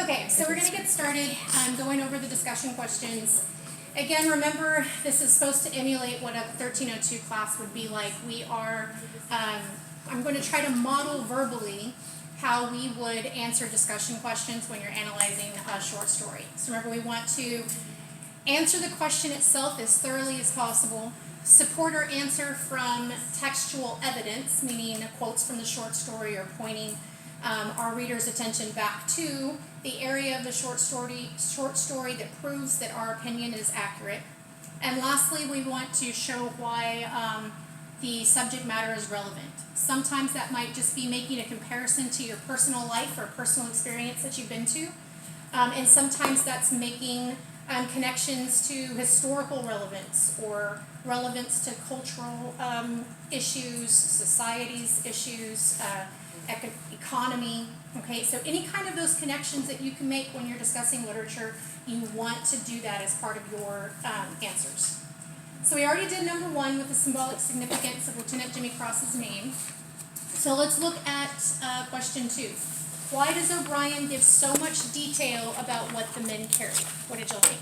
Okay, so we're going to get started going over the discussion questions. Again, remember, this is supposed to emulate what a 1302 class would be like. I'm going to try to model verbally how we would answer discussion questions when you're analyzing a short story. So remember, we want to answer the question itself as thoroughly as possible, support our answer from textual evidence, meaning quotes from the short story or pointing our reader's attention back to the area of the short story that proves that our opinion is accurate. And lastly, we want to show why the subject matter is relevant. Sometimes that might just be making a comparison to your personal life or personal experience that you've been to. And sometimes that's making connections to historical relevance or relevance to cultural issues, society's issues, economy. Okay, so any kind of those connections that you can make when you're discussing literature, you want to do that as part of your answers. So we already did number 1 with the symbolic significance of Lieutenant Jimmy Cross's name. So let's look at question 2. Why does O'Brien give so much detail about what the men carry? What did y'all think?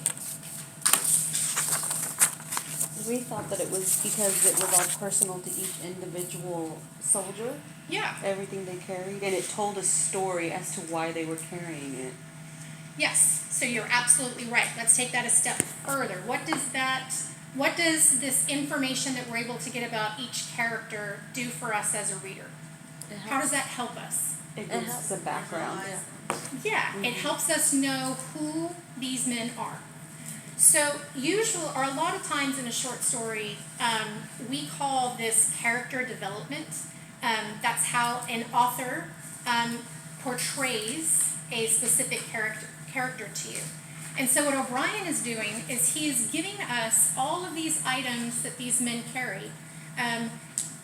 We thought that it was because it was all personal to each individual soldier. Yeah. Everything they carried, and it told a story as to why they were carrying it. Yes, so you're absolutely right. Let's take that a step further. What does this information that we're able to get about each character do for us as a reader? How does that help us? It gives us a background. Yeah, it helps us know who these men are. So a lot of times in a short story, we call this character development. That's how an author portrays a specific character to you. And so what O'Brien is doing is he's giving us all of these items that these men carry.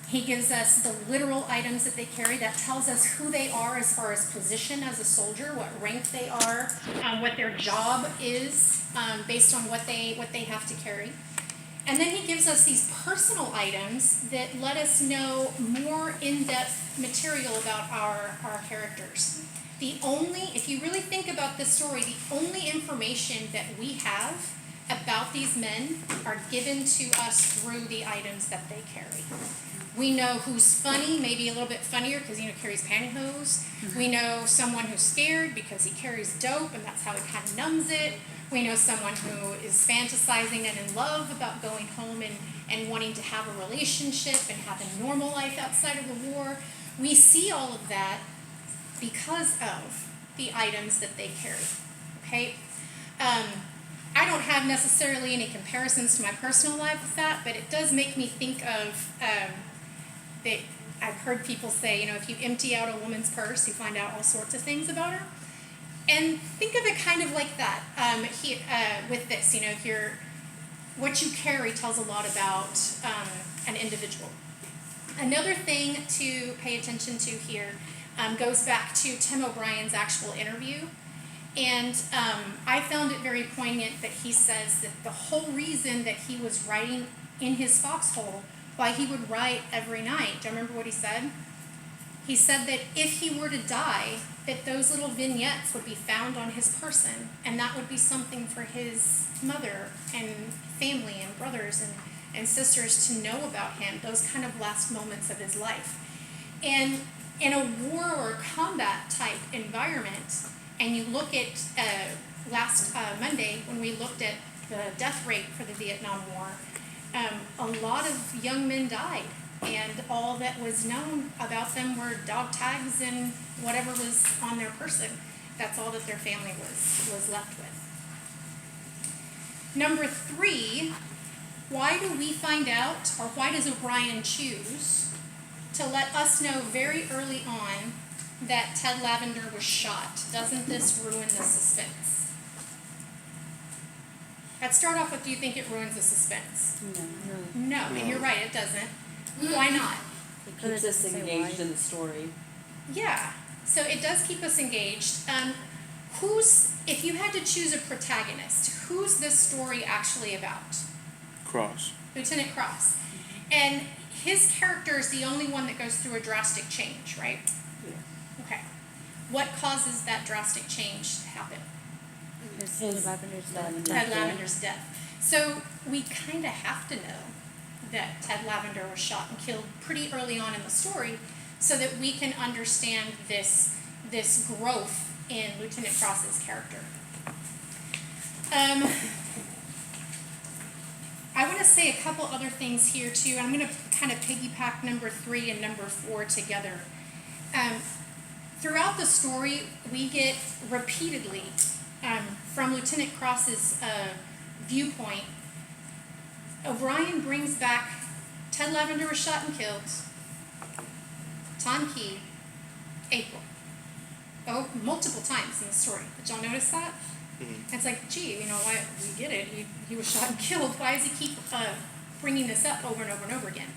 He gives us the literal items that they carry. That tells us who they are as far as position as a soldier, what rank they are, what their job is based on what they have to carry. And then he gives us these personal items that let us know more in-depth material about our characters. If you really think about this story, the only information that we have about these men are given to us through the items that they carry. We know who's funny, maybe a little bit funnier because carries pantyhose. Mm-hmm. We know someone who's scared because he carries dope and that's how he kind of numbs it. We know someone who is fantasizing and in love about going home and wanting to have a relationship and have a normal life outside of the war. We see all of that because of the items that they carry. Okay? I don't have necessarily any comparisons to my personal life with that, but it does make me think of that I've heard people say, if you empty out a woman's purse, you find out all sorts of things about her. And think of it kind of like that with this. What you carry tells a lot about an individual. Another thing to pay attention to here goes back to Tim O'Brien's actual interview. And I found it very poignant that he says that the whole reason that he was writing in his foxhole, why he would write every night. Do you remember what he said? He said that if he were to die, that those little vignettes would be found on his person, and that would be something for his mother and family and brothers and sisters to know about him, those kind of last moments of his life. And in a war or combat type environment, and you look at last Monday when we looked at the death rate for the Vietnam War, a lot of young men died, and all that was known about them were dog tags and whatever was on their person. That's all that their family was left with. Number 3, why do we find out, or why does O'Brien choose to let us know very early on that Ted Lavender was shot? Doesn't this ruin the suspense? Let's start off with, do you think it ruins the suspense? No, and you're right, it doesn't. Why not? It keeps us engaged in the story. Yeah, so it does keep us engaged. If you had to choose a protagonist, who's this story actually about? Cross. Lieutenant Cross. And his character is the only one that goes through a drastic change, right? Yeah. Okay. What causes that drastic change to happen? His Lavender's death. Ted Lavender's death. So we kind of have to know that Ted Lavender was shot and killed pretty early on in the story so that we can understand this growth in Lieutenant Cross's character. I want to say a couple other things here too. I'm going to kind of piggyback number 3 and number 4 together. Throughout the story, we get repeatedly, from Lieutenant Cross's viewpoint, O'Brien brings back Ted Lavender was shot and killed, Tom Key, April. Oh, multiple times in the story. Did y'all notice that? Mm-hmm. It's like, gee, you know what? We get it. He was shot and killed. Why does he keep bringing this up over and over and over again?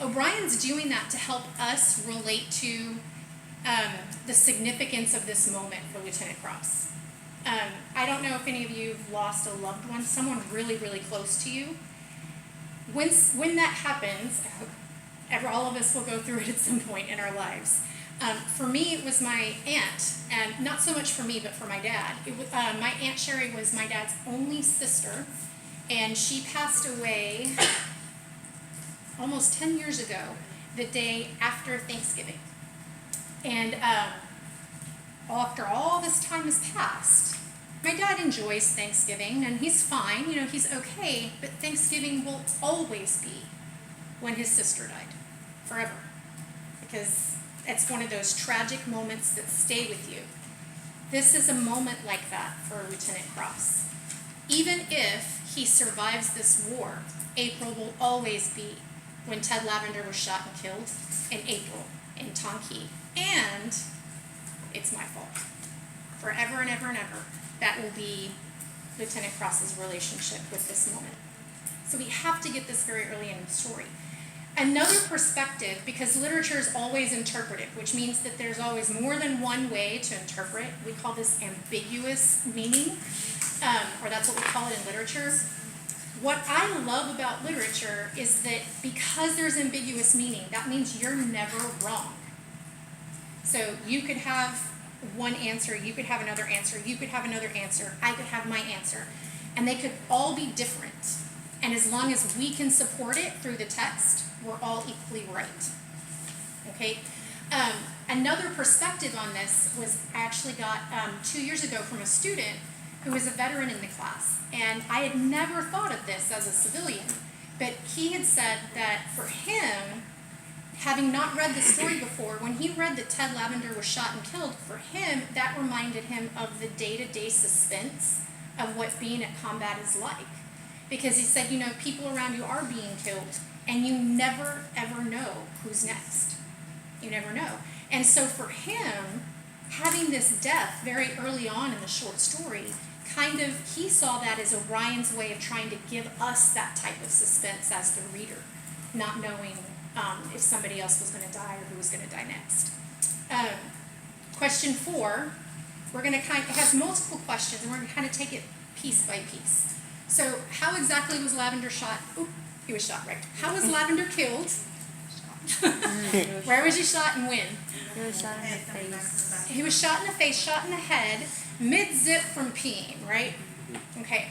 O'Brien's doing that to help us relate to the significance of this moment for Lieutenant Cross. I don't know if any of you have lost a loved one, someone really, really close to you. When that happens, I hope all of us will go through it at some point in our lives. For me, it was my aunt, and not so much for me, but for my dad. My Aunt Sherry was my dad's only sister, and she passed away almost 10 years ago, the day after Thanksgiving. And after all this time has passed, my dad enjoys Thanksgiving, and he's fine, he's okay, but Thanksgiving will always be when his sister died, forever. Because it's one of those tragic moments that stay with you. This is a moment like that for Lieutenant Cross. Even if he survives this war, April will always be when Ted Lavender was shot and killed, in April, in Tonki. And it's my fault. Forever and ever and ever, that will be Lieutenant Cross's relationship with this moment. So we have to get this very early in the story. Another perspective, because literature is always interpretive, which means that there's always more than one way to interpret. We call this ambiguous meaning, or that's what we call it in literature. What I love about literature is that because there's ambiguous meaning, that means you're never wrong. So you could have one answer, you could have another answer, you could have another answer, I could have my answer, and they could all be different. And as long as we can support it through the text, we're all equally right. Okay? Another perspective on this was I actually got 2 years ago from a student who was a veteran in the class. And I had never thought of this as a civilian, but he had said that for him, having not read the story before, when he read that Ted Lavender was shot and killed, for him, that reminded him of the day-to-day suspense of what being at combat is like. Because he said, people around you are being killed, and you never, ever know who's next. You never know. And so for him, having this death very early on in the short story, he saw that as Orion's way of trying to give us that type of suspense as the reader, not knowing if somebody else was going to die or who was going to die next. Question 4, it has multiple questions, and we're going to kind of take it piece by piece. So how exactly was Lavender shot? Oop, he was shot, right. How was Lavender killed? Where was he shot and when? He was shot in the face. He was shot in the face, shot in the head, mid-zip from peeing, right? Okay.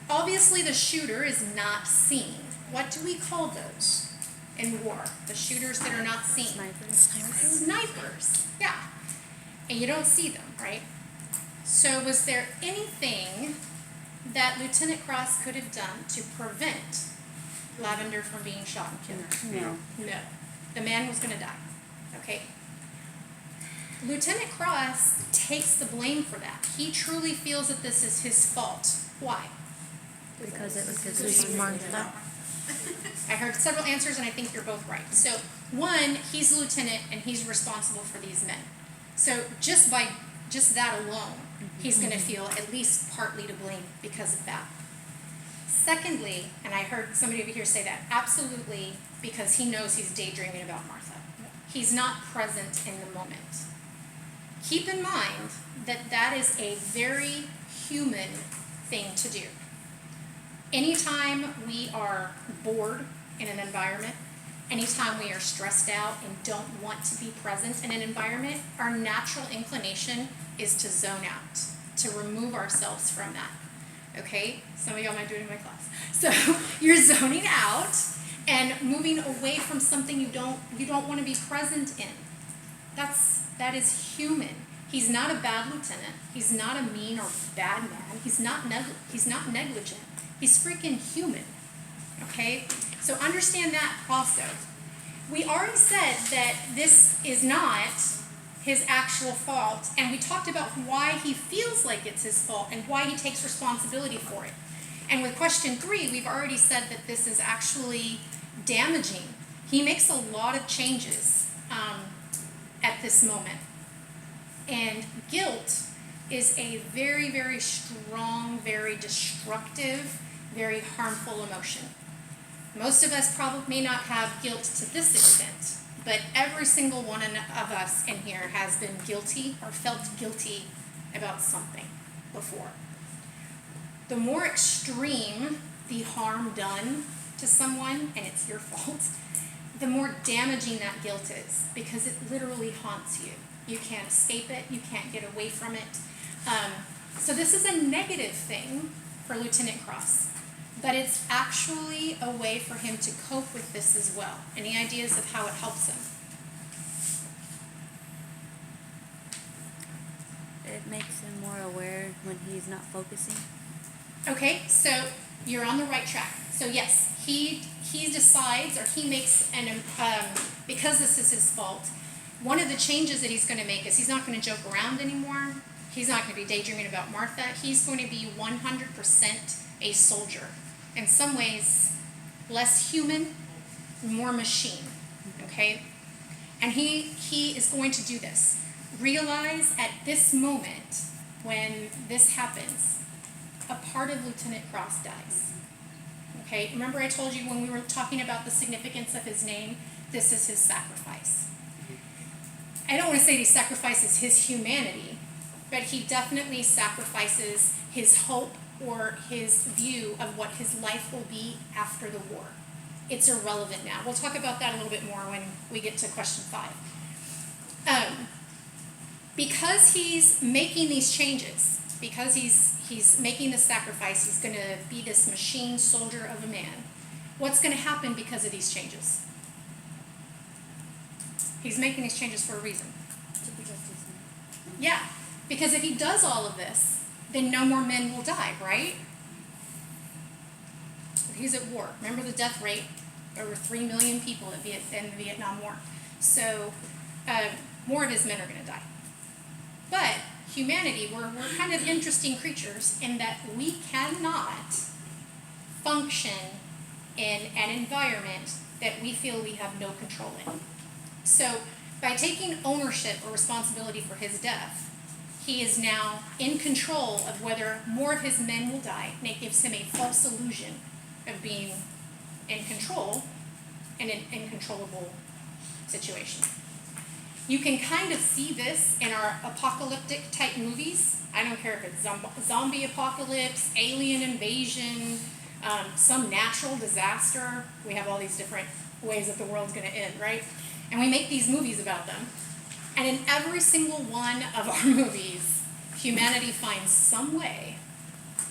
Obviously the shooter is not seen. What do we call those in war? The shooters that are not seen? Snipers, yeah. And you don't see them, right? So was there anything that Lieutenant Cross could have done to prevent Lavender from being shot and killed? No. The man was going to die. Okay. Lieutenant Cross takes the blame for that. He truly feels that this is his fault. Why? Because it was his Martha. I heard several answers, and I think you're both right. So, one, he's a lieutenant, and he's responsible for these men. So just that alone, he's going to feel at least partly to blame because of that. Secondly, and I heard somebody over here say that, absolutely, because he knows he's daydreaming about Martha. He's not present in the moment. Keep in mind that that is a very human thing to do. Anytime we are bored in an environment anytime we are stressed out and don't want to be present in an environment, our natural inclination is to zone out, to remove ourselves from that. Okay? Some of y'all might do it in my class. So you're zoning out and moving away from something you don't want to be present in. That is human. He's not a bad lieutenant. He's not a mean or bad man. He's not negligent. He's freaking human. Okay? So understand that also. We already said that this is not his actual fault, and we talked about why he feels like it's his fault and why he takes responsibility for it. And with question 3, we've already said that this is actually damaging. He makes a lot of changes at this moment. And guilt is a very, very strong, very destructive, very harmful emotion. Most of us probably may not have guilt to this extent, but every single one of us in here has been guilty or felt guilty about something before. The more extreme the harm done to someone, and it's your fault, the more damaging that guilt is, because it literally haunts you. You can't escape it. You can't get away from it. So this is a negative thing for Lieutenant Cross, but it's actually a way for him to cope with this as well. Any ideas of how it helps him? It makes him more aware when he's not focusing. Okay, so you're on the right track. So yes, he decides, or he makes because this is his fault, one of the changes that he's going to make is he's not going to joke around anymore. He's not going to be daydreaming about Martha. He's going to be 100% a soldier. In some ways, less human, more machine. Okay? And he is going to do this. Realize at this moment, when this happens, a part of Lieutenant Cross dies. Okay? Remember I told you when we were talking about the significance of his name, this is his sacrifice. I don't want to say he sacrifices his humanity, but he definitely sacrifices his hope or his view of what his life will be after the war. It's irrelevant now. We'll talk about that a little bit more when we get to question 5. Because he's making these changes, because he's making this sacrifice, he's going to be this machine soldier of a man. What's going to happen because of these changes? He's making these changes for a reason. Yeah, because if he does all of this, then no more men will die, right? He's at war. Remember the death rate? Over 3 million people in the Vietnam War. So more of his men are going to die. But humanity, we're kind of interesting creatures in that we cannot function in an environment that we feel we have no control in. So by taking ownership or responsibility for his death, he is now in control of whether more of his men will die, and it gives him a false illusion of being in control in an uncontrollable situation. You can kind of see this in our apocalyptic type movies. I don't care if it's zombie apocalypse, alien invasion, some natural disaster. We have all these different ways that the world's going to end, right? And we make these movies about them. And in every single one of our movies, humanity finds some way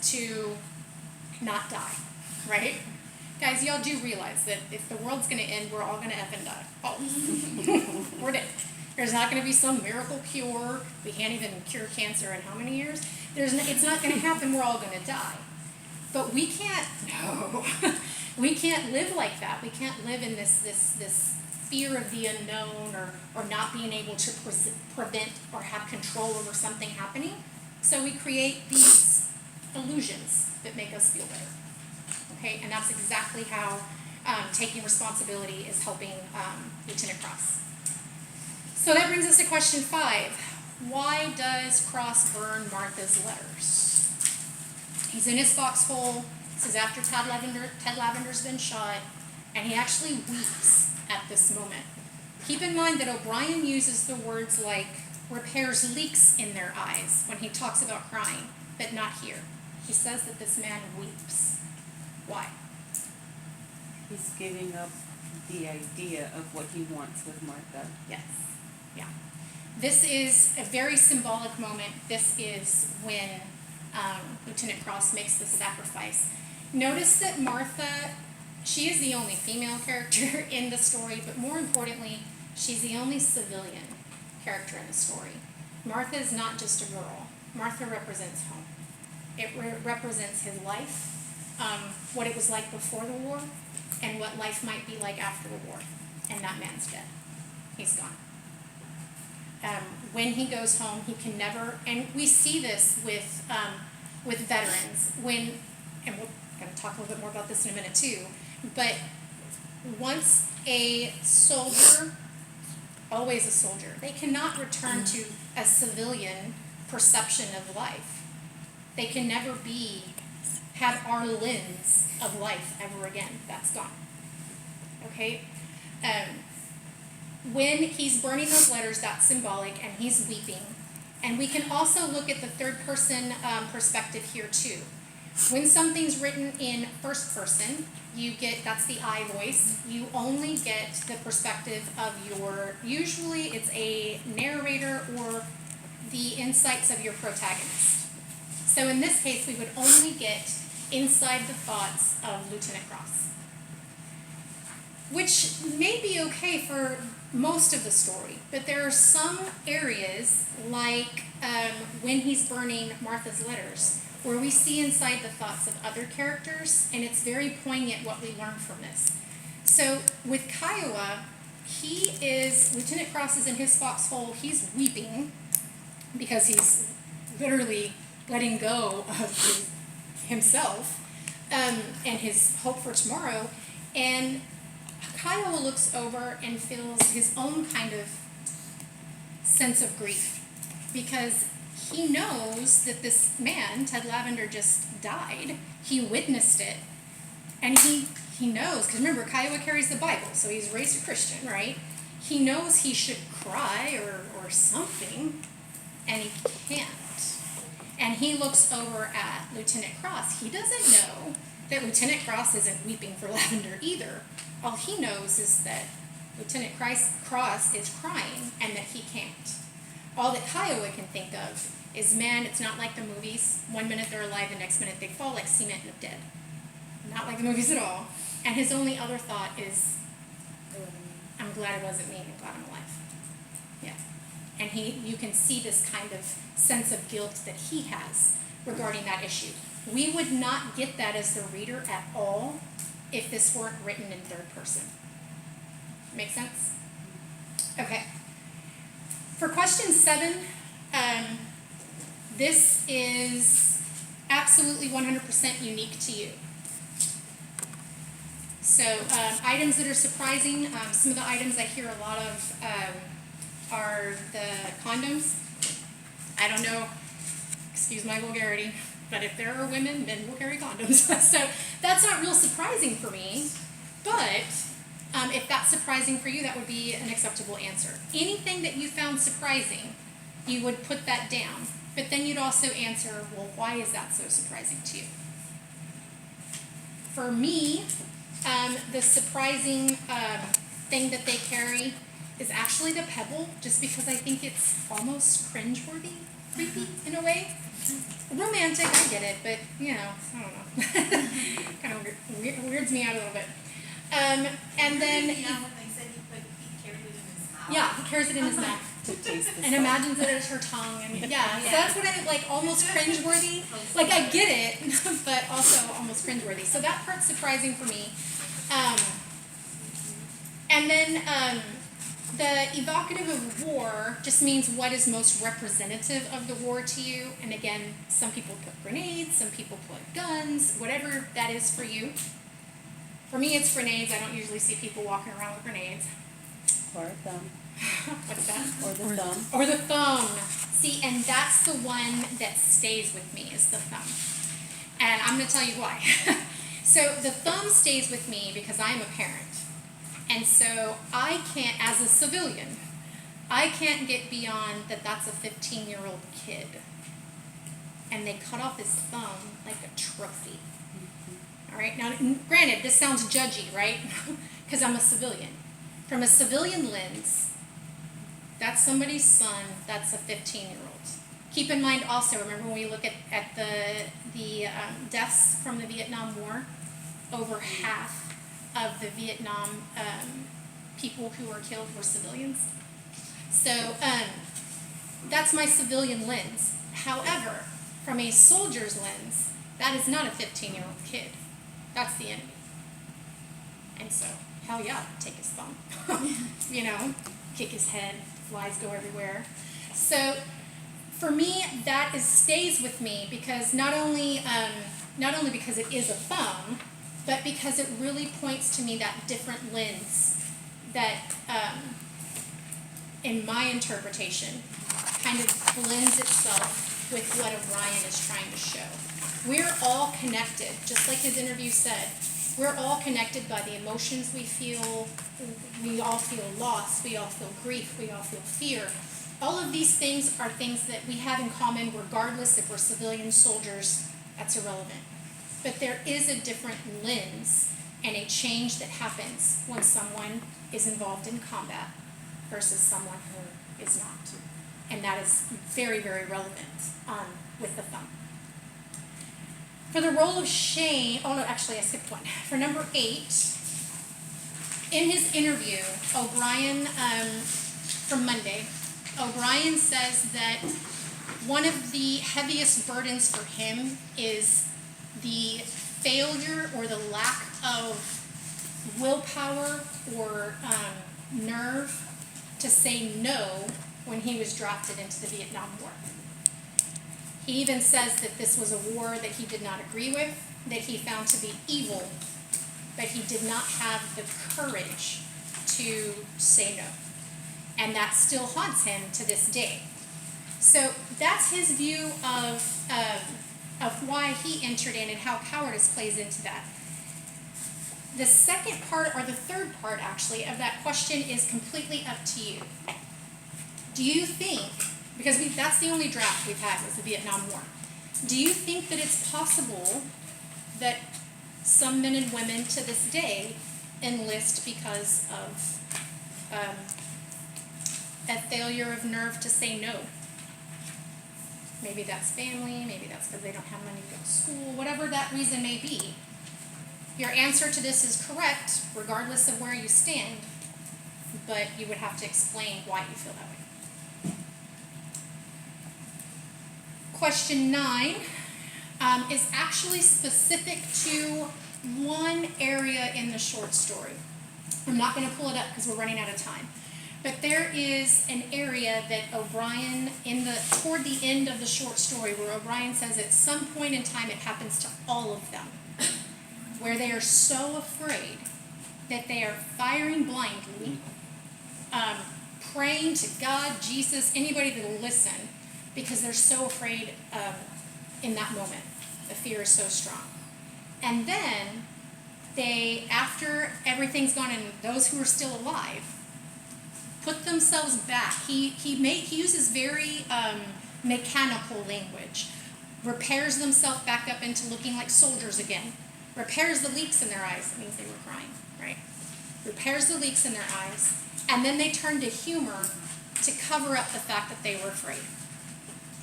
to not die, right? Guys, y'all do realize that if the world's going to end, we're all going to effing die. Oh, we're dead. There's not going to be some miracle cure. We can't even cure cancer in how many years? It's not going to happen. We're all going to die. But we can't, no. We can't live like that. We can't live in this fear of the unknown or not being able to prevent or have control over something happening. So we create these illusions that make us feel better. Okay, and that's exactly how taking responsibility is helping Lieutenant Cross. So that brings us to question 5. Why does Cross burn Martha's letters? He's in his foxhole. This is after Ted Lavender's been shot, and he actually weeps at this moment. Keep in mind that O'Brien uses the words like repairs leaks in their eyes when he talks about crying, but not here. He says that this man weeps. Why? He's giving up the idea of what he wants with Martha. Yes, yeah. This is a very symbolic moment. This is when Lieutenant Cross makes the sacrifice. Notice that Martha, she is the only female character in the story, but more importantly, she's the only civilian character in the story. Martha is not just a girl. Martha represents home. It represents his life, what it was like before the war, and what life might be like after the war. And that man's dead. He's gone. When he goes home, he can never, and we see this with veterans, and we're going to talk a little bit more about this in a minute too, but once a soldier, always a soldier, they cannot return to a civilian perception of life. They can never have our lens of life ever again. That's gone. Okay? When he's burning those letters, that's symbolic, and he's weeping. And we can also look at the third person perspective here too. When something's written in first person, that's the I voice, you only get the perspective of usually it's a narrator or the insights of your protagonist. So in this case, we would only get inside the thoughts of Lieutenant Cross, which may be okay for most of the story, but there are some areas, like when he's burning Martha's letters, where we see inside the thoughts of other characters, and it's very poignant what we learn from this. So with Kiowa, Lieutenant Cross is in his foxhole, he's weeping, because he's literally letting go of himself and his hope for tomorrow, and Kiowa looks over and feels his own kind of sense of grief, because he knows that this man, Ted Lavender, just died. He witnessed it. And he knows, because remember, Kiowa carries the Bible, so he's raised a Christian, right? He knows he should cry or something, and he can't. And he looks over at Lieutenant Cross. He doesn't know that Lieutenant Cross isn't weeping for Lavender either. All he knows is that Lieutenant Cross is crying and that he can't. All that Kiowa can think of is, man, it's not like the movies. 1 minute they're alive, the next minute they fall like cement and dead. Not like the movies at all. And his only other thought is, I'm glad it wasn't me, I'm glad I'm alive. Yeah. And you can see this kind of sense of guilt that he has regarding that issue. We would not get that as the reader at all if this weren't written in third person. Make sense? Okay. For question 7, this is absolutely 100% unique to you. So items that are surprising, some of the items I hear a lot of are the condoms. I don't know, excuse my vulgarity, but if there are women, men will carry condoms. So that's not real surprising for me, but if that's surprising for you, that would be an acceptable answer. Anything that you found surprising, you would put that down, but then you'd also answer, well, why is that so surprising to you? For me, the surprising thing that they carry is actually the pebble, just because I think it's almost cringeworthy, creepy in a way. Romantic, I get it, but I don't know. Kind of weirds me out a little bit. And then when they said he carried it in his mouth. yeah, he carries it in his mouth To taste the and salt. imagines it as her tongue, and so that's what I like, almost cringeworthy. Like I get it, but also almost cringeworthy. So that part's surprising for me. And then the evocative of war just means what is most representative of the war to you. And again, some people put grenades, some people put guns, whatever that is for you. For me, it's grenades. I don't usually see people walking around with grenades. Or a thumb. What's that? Or the thumb. Or the thumb. See, and that's the one that stays with me, is the thumb. And I'm going to tell you why. So the thumb stays with me because I'm a parent. And so I can't, as a civilian, I can't get beyond that that's a 15-year-old kid. And they cut off his thumb like a trophy. All right, now granted, this sounds judgy, right? because I'm a civilian. From a civilian lens, that's somebody's son, that's a 15-year-old. Keep in mind also, remember when we look at the deaths from the Vietnam War, over half of the Vietnam people who were killed were civilians. So that's my civilian lens. However, from a soldier's lens, that is not a 15-year-old kid. That's the enemy. And so, hell yeah, take his thumb. You know, kick his head, flies go everywhere. So, for me, that stays with me because not only because it is a thumb, but because it really points to me that different lens that, in my interpretation, kind of blends itself with what O'Brien is trying to show. We're all connected, just like his interview said. We're all connected by the emotions we feel. We all feel loss. We all feel grief. We all feel fear. All of these things are things that we have in common regardless if we're civilian soldiers. That's irrelevant. But there is a different lens and a change that happens when someone is involved in combat versus someone who is not. And that is very, very relevant with the thumb. For the role of shame, oh no, actually I skipped one. For number 8, in his interview, O'Brien, from Monday, O'Brien says that one of the heaviest burdens for him is the failure or the lack of willpower or nerve to say no when he was drafted into the Vietnam War. He even says that this was a war that he did not agree with, that he found to be evil, but he did not have the courage to say no. And that still haunts him to this day. So that's his view of why he entered in and how cowardice plays into that. The second part, or the third part actually, of that question is completely up to you. Do you think, because that's the only draft we've had was the Vietnam War, do you think that it's possible that some men and women to this day enlist because of a failure of nerve to say no? Maybe that's family, maybe that's because they don't have money to go to school, whatever that reason may be. Your answer to this is correct, regardless of where you stand, but you would have to explain why you feel that way. Question 9 is actually specific to one area in the short story. I'm not going to pull it up because we're running out of time. But there is an area that O'Brien, toward the end of the short story, where O'Brien says at some point in time it happens to all of them, where they are so afraid that they are firing blindly, praying to God, Jesus, anybody that will listen, because they're so afraid in that moment. The fear is so strong. And then they, after everything's gone and those who are still alive, put themselves back. He uses very mechanical language. Repairs themselves back up into looking like soldiers again. Repairs the leaks in their eyes. That means they were crying, right? Repairs the leaks in their eyes. And then they turn to humor to cover up the fact that they were afraid.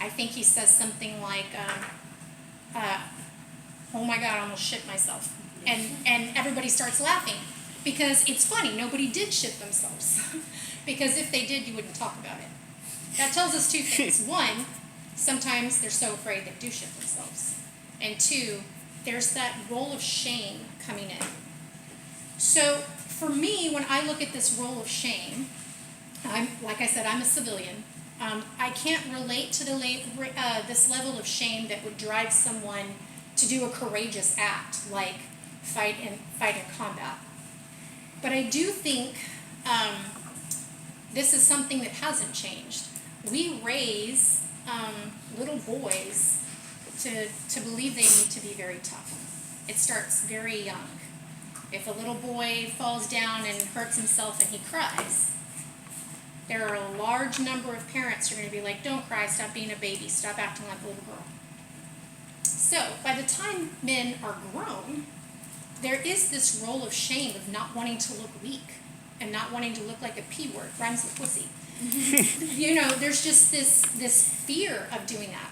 I think he says something like, oh my God, I almost shit myself. And everybody starts laughing because it's funny. Nobody did shit themselves. Because if they did, you wouldn't talk about it. That tells us two things. One, sometimes they're so afraid they do shit themselves. And two, there's that role of shame coming in. So for me, when I look at this role of shame, like I said, I'm a civilian. I can't relate to this level of shame that would drive someone to do a courageous act like fight in combat. But I do think this is something that hasn't changed. We raise little boys to believe they need to be very tough. It starts very young. If a little boy falls down and hurts himself and he cries, there are a large number of parents who are going to be like, don't cry, stop being a baby, stop acting like a little girl. So by the time men are grown, there is this role of shame of not wanting to look weak and not wanting to look like a P word, rhymes with pussy. You know, there's just this fear of doing that.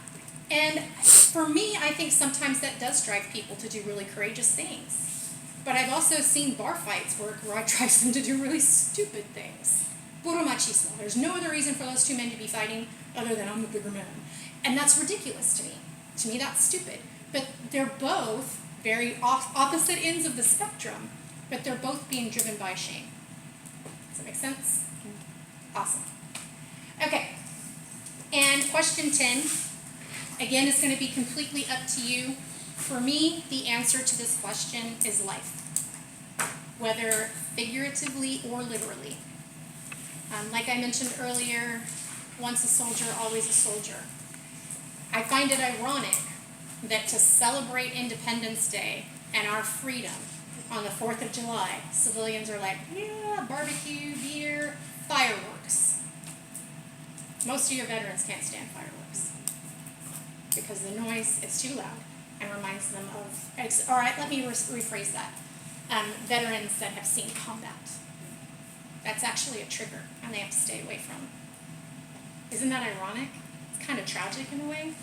And for me, I think sometimes that does drive people to do really courageous things. But I've also seen bar fights where it drives them to do really stupid things. Puro machismo. There's no other reason for those two men to be fighting other than I'm the bigger man. And that's ridiculous to me. To me, that's stupid. But they're both very opposite ends of the spectrum, but they're both being driven by shame. Does that make sense? Awesome. Okay. And question 10, again, is going to be completely up to you. For me, the answer to this question is life, whether figuratively or literally. Like I mentioned earlier, once a soldier, always a soldier. I find it ironic that to celebrate Independence Day and our freedom on the 4th of July, civilians are like, yeah, barbecue, beer, fireworks. Most of your veterans can't stand fireworks because the noise is too loud and reminds them of, all right, let me rephrase that. Veterans that have seen combat. That's actually a trigger and they have to stay away from. Isn't that ironic? It's kind of tragic in a way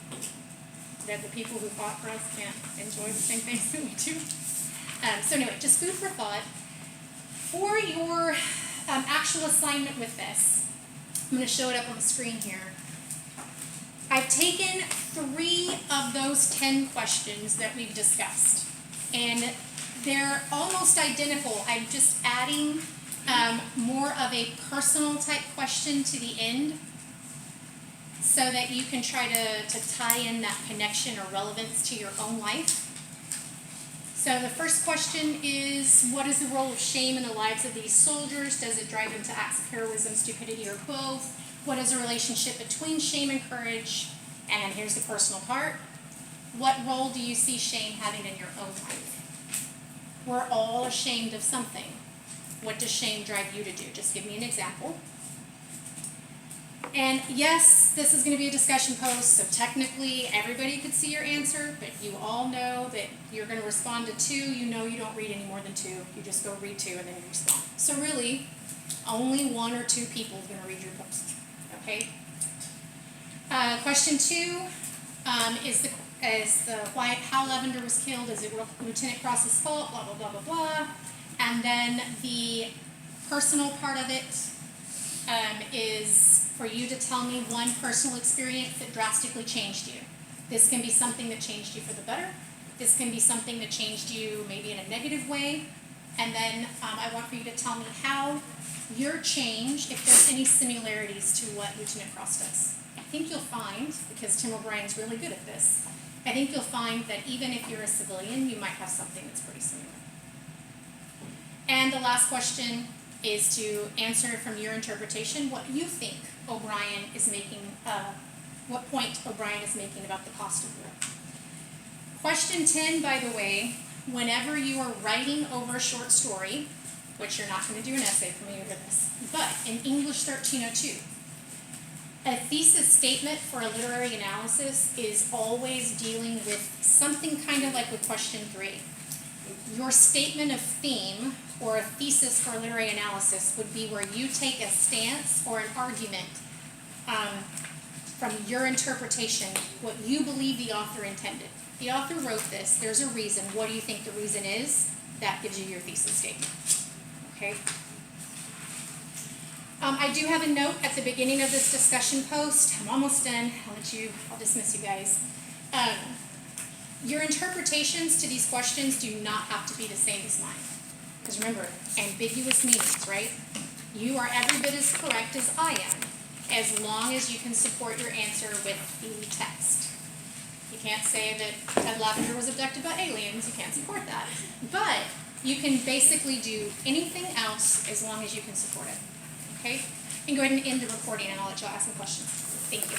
that the people who fought for us can't enjoy the same things that we do. So anyway, just food for thought. For your actual assignment with this, I'm going to show it up on the screen here. I've taken 3 of those 10 questions that we've discussed, and they're almost identical. I'm just adding more of a personal type question to the end so that you can try to tie in that connection or relevance to your own life. So the first question is, what is the role of shame in the lives of these soldiers? Does it drive them to acts of heroism, stupidity, or both? What is the relationship between shame and courage? And then here's the personal part. What role do you see shame having in your own life? We're all ashamed of something. What does shame drive you to do? Just give me an example. And yes, this is going to be a discussion post, so technically everybody could see your answer, but you all know that you're going to respond to 2. You know you don't read any more than 2. You just go read 2 and then you respond. So really, only 1 or 2 people are going to read your post. Okay? Question 2 is how Lavender was killed. Is it Lieutenant Cross's fault? Blah, blah, blah, blah, blah. And then the personal part of it is for you to tell me one personal experience that drastically changed you. This can be something that changed you for the better. This can be something that changed you maybe in a negative way. And then I want for you to tell me how your change, if there's any similarities to what Lieutenant Cross does. I think you'll find, because Tim O'Brien's really good at this, I think you'll find that even if you're a civilian, you might have something that's pretty similar. And the last question is to answer from your interpretation what you think O'Brien is making, what point O'Brien is making about the cost of war. Question 10, by the way, whenever you are writing over a short story, which you're not going to do an essay for me over this, but in English 1302, a thesis statement for a literary analysis is always dealing with something kind of like with question 3. Your statement of theme or a thesis for a literary analysis would be where you take a stance or an argument from your interpretation, what you believe the author intended. The author wrote this, there's a reason. What do you think the reason is? That gives you your thesis statement. Okay? I do have a note at the beginning of this discussion post. I'm almost done. I'll dismiss you guys. Your interpretations to these questions do not have to be the same as mine. Because remember, ambiguous meanings, right? You are every bit as correct as I am, as long as you can support your answer with the text. You can't say that Ted Lavender was abducted by aliens. You can't support that. But you can basically do anything else as long as you can support it. Okay? You can go ahead and end the recording and I'll let y'all ask some questions. Thank you.